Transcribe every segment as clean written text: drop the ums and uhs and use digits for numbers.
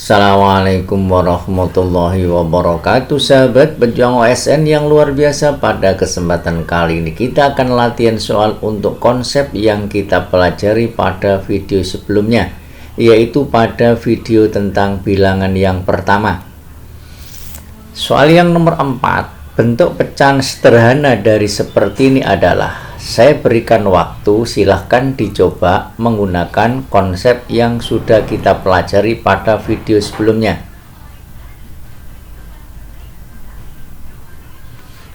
Assalamualaikum warahmatullahi wabarakatuh, sahabat pejuang OSN yang luar biasa. Pada kesempatan kali ini kita akan latihan soal untuk konsep yang kita pelajari pada video sebelumnya, yaitu pada video tentang bilangan yang pertama. Soal yang nomor 4, bentuk pecahan sederhana dari seperti ini adalah. Saya berikan waktu, silahkan dicoba menggunakan konsep yang sudah kita pelajari pada video sebelumnya.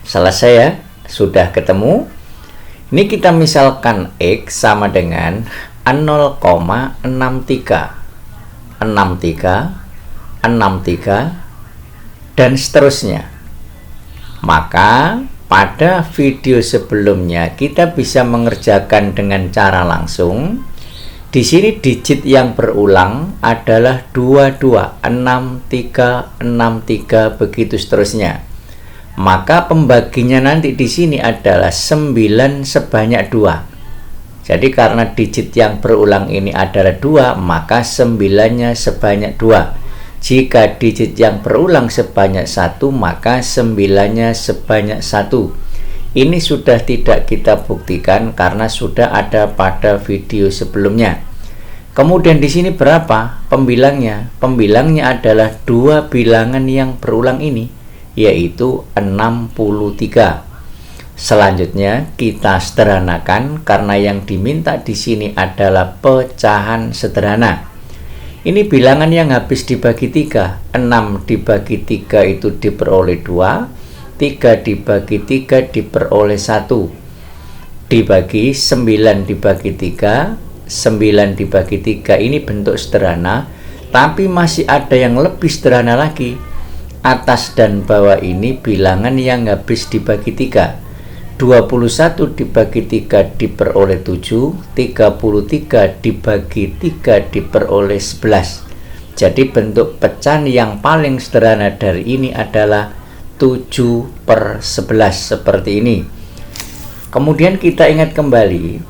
Selesai ya? Sudah ketemu? Ini kita misalkan X sama dengan 0,63 dan seterusnya. Maka pada video sebelumnya kita bisa mengerjakan dengan cara langsung. Di sini digit yang berulang adalah 22, 63, 63 begitu seterusnya. Maka pembaginya nanti di sini adalah 9 sebanyak 2. Jadi karena digit yang berulang ini adalah 2, maka 9-nya sebanyak 2. Jika digit yang berulang sebanyak 1, maka 9-nya sebanyak 1. Ini sudah tidak kita buktikan karena sudah ada pada video sebelumnya. Kemudian di sini berapa pembilangnya? Pembilangnya adalah dua bilangan yang berulang ini, yaitu 63. Selanjutnya kita sederhanakan karena yang diminta di sini adalah pecahan sederhana. Ini bilangan yang habis dibagi 3. 6 dibagi 3 itu diperoleh 2. 3 dibagi 3 diperoleh 1. Dibagi 9 dibagi 3. 9 dibagi 3 ini bentuk sederhana. Tapi masih ada yang lebih sederhana lagi. Atas dan bawah ini bilangan yang habis dibagi 3. 21 dibagi 3 diperoleh 7, 33 dibagi 3 diperoleh 11. Jadi bentuk pecahan yang paling sederhana dari ini adalah 7/11 seperti ini. Kemudian kita ingat kembali,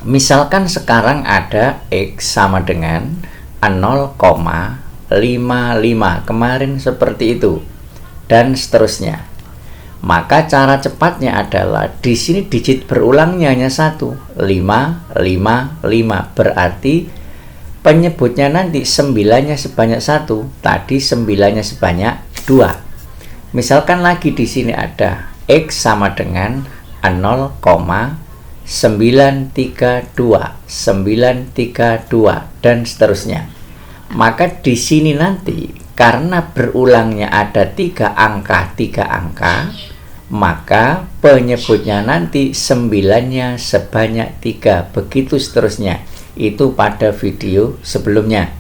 misalkan sekarang ada X sama dengan 0,55, kemarin seperti itu, dan seterusnya. Maka cara cepatnya adalah di sini digit berulangnya hanya 1, 5, 5, 5. Berarti penyebutnya nanti 9-nya sebanyak 1, tadi 9-nya sebanyak 2. Misalkan lagi di sini ada X sama dengan 0,932 dan seterusnya. Maka di sini nanti karena berulangnya ada 3 angka, maka penyebutnya nanti 9-nya sebanyak 3, begitu seterusnya. Itu pada video sebelumnya.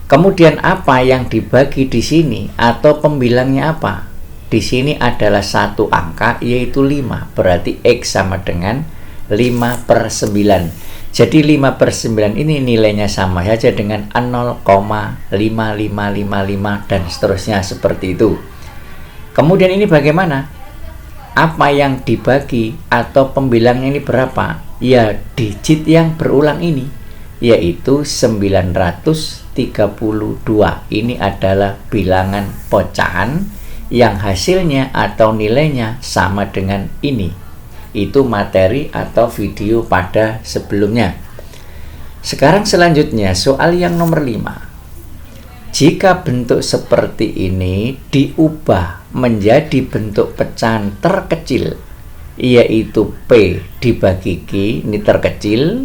Kemudian apa yang dibagi di sini atau pembilangnya apa? Di sini adalah satu angka, yaitu 5. Berarti X sama dengan 5/9. Jadi 5/9 ini nilainya sama saja dengan 0,5555 dan seterusnya seperti itu. Kemudian ini bagaimana? Apa yang dibagi atau pembilangnya ini berapa? Ya, digit yang berulang ini, yaitu 932. Ini adalah bilangan pecahan yang hasilnya atau nilainya sama dengan ini. Itu materi atau video pada sebelumnya. Sekarang selanjutnya soal yang nomor 5. Jika bentuk seperti ini diubah menjadi bentuk pecahan terkecil, yaitu P dibagi Q, ini terkecil,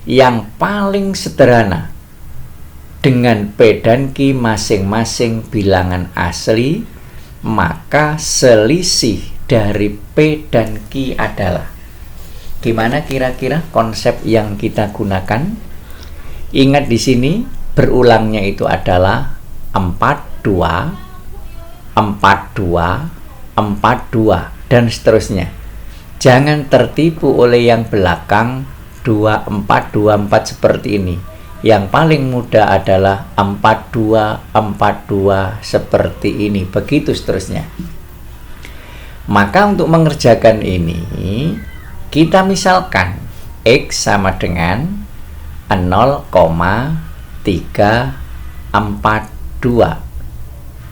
yang paling sederhana, dengan P dan Q masing-masing bilangan asli, maka selisih dari P dan Q adalah. Gimana kira-kira konsep yang kita gunakan? Ingat di sini berulangnya itu adalah 42, 42, 42 dan seterusnya. Jangan tertipu oleh yang belakang 24, 24 seperti ini. Yang paling mudah adalah 42, 42 seperti ini, begitu seterusnya. Maka untuk mengerjakan ini, kita misalkan X sama dengan 0,3 42,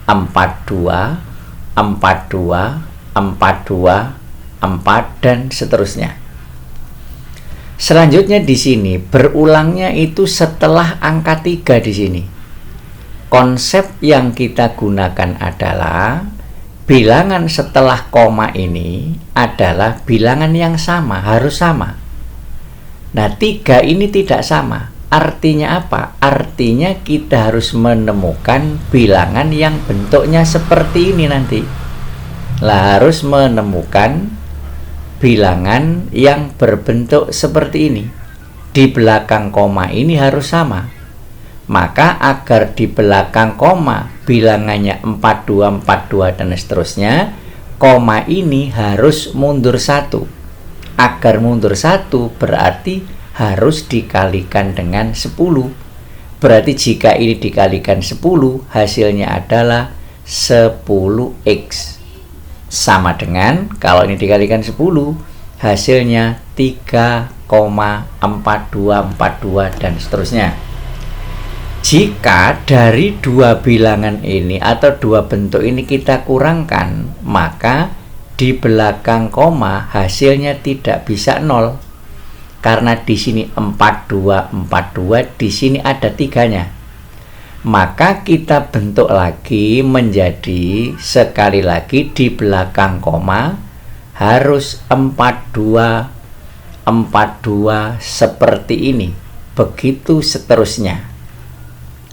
42, 42, 42, 4 dan seterusnya. Selanjutnya di sini berulangnya itu setelah angka 3 di sini. Konsep yang kita gunakan adalah bilangan setelah koma ini adalah bilangan yang sama, harus sama. Nah, 3 ini tidak sama. Artinya apa? Artinya kita harus menemukan bilangan yang bentuknya seperti ini nanti. Lah, harus menemukan bilangan yang berbentuk seperti ini. Di belakang koma ini harus sama. Maka agar di belakang koma bilangannya 42, 42 dan seterusnya, koma ini harus mundur 1. Agar mundur 1 berarti harus dikalikan dengan 10. Berarti jika ini dikalikan 10, hasilnya adalah 10x. Sama dengan kalau ini dikalikan 10, hasilnya 3,4242 dan seterusnya. Jika dari dua bilangan ini atau dua bentuk ini kita kurangkan, maka di belakang koma hasilnya tidak bisa 0. Karena di sini 4242, di sini ada 3-nya. Maka kita bentuk lagi menjadi, sekali lagi di belakang koma harus 42, 42 seperti ini. Begitu seterusnya.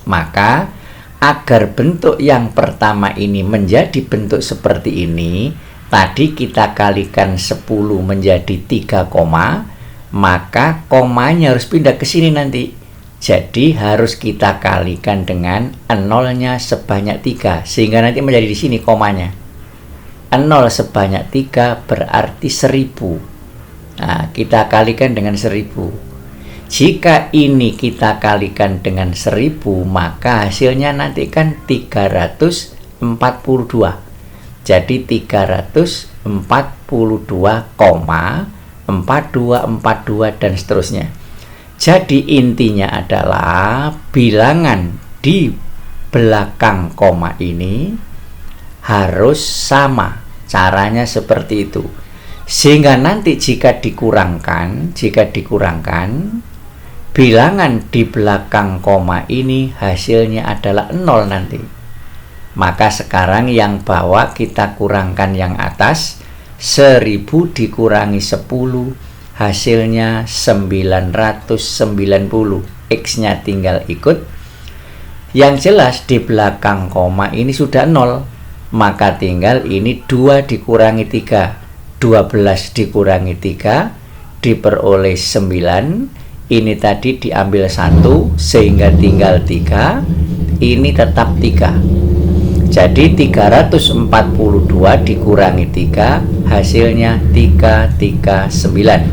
Maka agar bentuk yang pertama ini menjadi bentuk seperti ini, tadi kita kalikan 10 menjadi 3 koma, maka komanya harus pindah ke sini nanti. Jadi harus kita kalikan dengan 0-nya sebanyak 3, sehingga nanti menjadi di sini komanya. 0 sebanyak 3 berarti 1000. Nah, kita kalikan dengan 1000. Jika ini kita kalikan dengan 1000, maka hasilnya nanti kan 342. Jadi 342,42 dan seterusnya. Jadi intinya adalah bilangan di belakang koma ini harus sama. Caranya seperti itu. Sehingga nanti jika dikurangkan, bilangan di belakang koma ini hasilnya adalah 0 nanti. Maka sekarang yang bawah kita kurangkan yang atas, 1000 dikurangi 10, hasilnya 990. X-nya tinggal ikut. Yang jelas di belakang koma ini sudah 0, maka tinggal ini 2 dikurangi 3. 12 dikurangi 3 diperoleh 9. Ini tadi diambil 1 sehingga tinggal 3. Ini tetap 3. Jadi 342 dikurangi 3, hasilnya 339.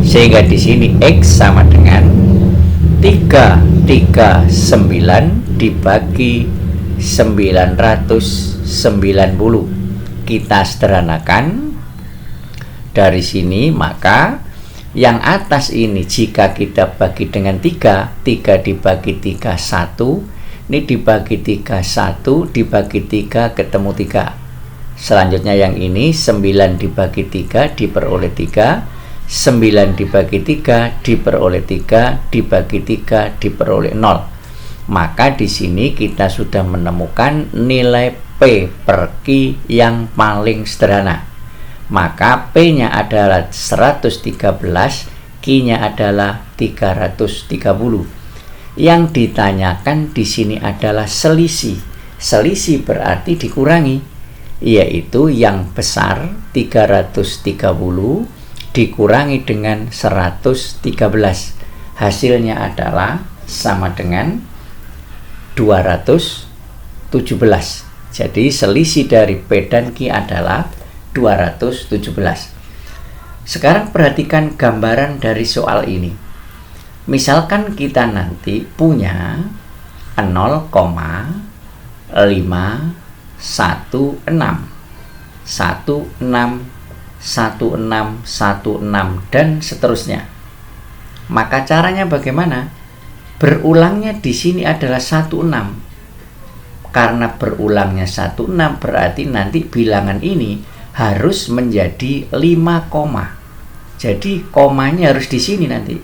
Sehingga di sini X sama dengan 339 dibagi 990. Kita sederhanakan dari sini, maka yang atas ini jika kita bagi dengan 3, 3 dibagi 3 1, ini dibagi 3 1 dibagi 3 ketemu 3. Selanjutnya yang ini 9 dibagi 3 diperoleh 3, 9 dibagi 3 diperoleh 3, dibagi 3 diperoleh 0. Maka di sini kita sudah menemukan nilai P per Q yang paling sederhana. Maka P-nya adalah 113, Q-nya adalah 330. Yang ditanyakan di sini adalah selisih. Selisih berarti dikurangi, yaitu yang besar 330 dikurangi dengan 113. Hasilnya adalah sama dengan 217. Jadi selisih dari P dan Q adalah 217. Sekarang perhatikan gambaran dari soal ini. Misalkan kita nanti punya 0,516 16 dan seterusnya. Maka caranya bagaimana? Berulangnya di sini adalah 16. Karena berulangnya 16 berarti nanti bilangan ini harus menjadi 5 koma. Jadi komanya harus di sini nanti.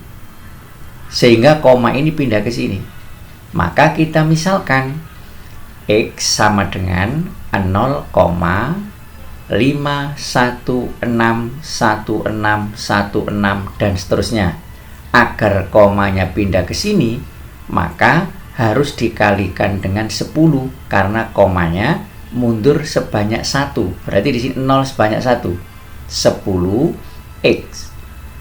Sehingga koma ini pindah ke sini. Maka kita misalkan X sama dengan 0,5161616 dan seterusnya. Agar komanya pindah ke sini, maka harus dikalikan dengan 10 karena komanya mundur sebanyak 1. Berarti di sini 0 sebanyak 1. 10 X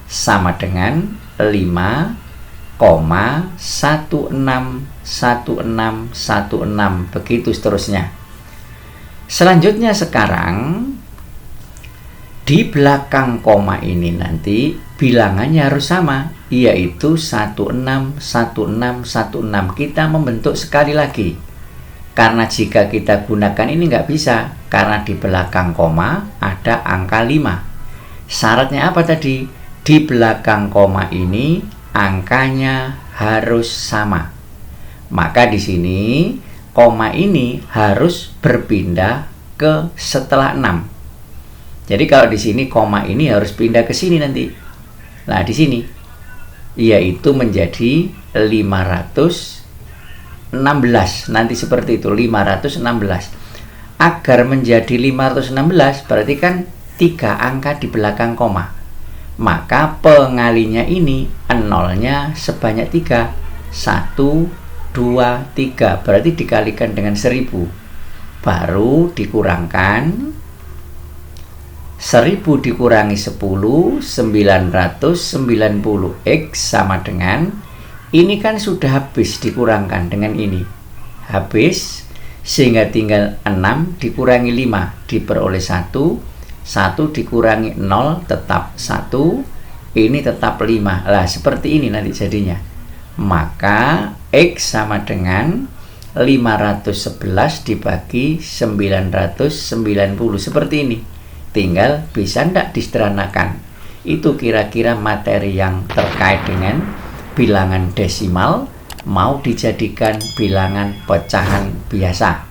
sama dengan 5,161616 begitu seterusnya. Selanjutnya sekarang di belakang koma ini nanti bilangannya harus sama, yaitu 161616. Kita membentuk sekali lagi. Karena jika kita gunakan ini nggak bisa, karena di belakang koma ada angka 5. Syaratnya apa tadi? Di belakang koma ini angkanya harus sama. Maka di sini koma ini harus berpindah ke setelah 6. Jadi kalau di sini koma ini harus pindah ke sini nanti. Nah, di sini yaitu menjadi 516. Nanti seperti itu, 516. Agar menjadi 516 berarti kan 3 angka di belakang koma. Maka pengalinya ini nolnya sebanyak 3. 1 2 3 berarti dikalikan dengan 1000. Baru dikurangkan 1000 dikurangi 10, 990. X sama dengan, ini kan sudah habis dikurangkan dengan ini. Habis, sehingga tinggal 6 dikurangi 5, diperoleh 1. 1 dikurangi 0, tetap 1. Ini tetap 5. Lah, seperti ini nanti jadinya. Maka, X sama dengan 511 dibagi 990. Seperti ini. Tinggal bisa ndak disederhanakan. Itu kira-kira materi yang terkait dengan bilangan desimal mau dijadikan bilangan pecahan biasa.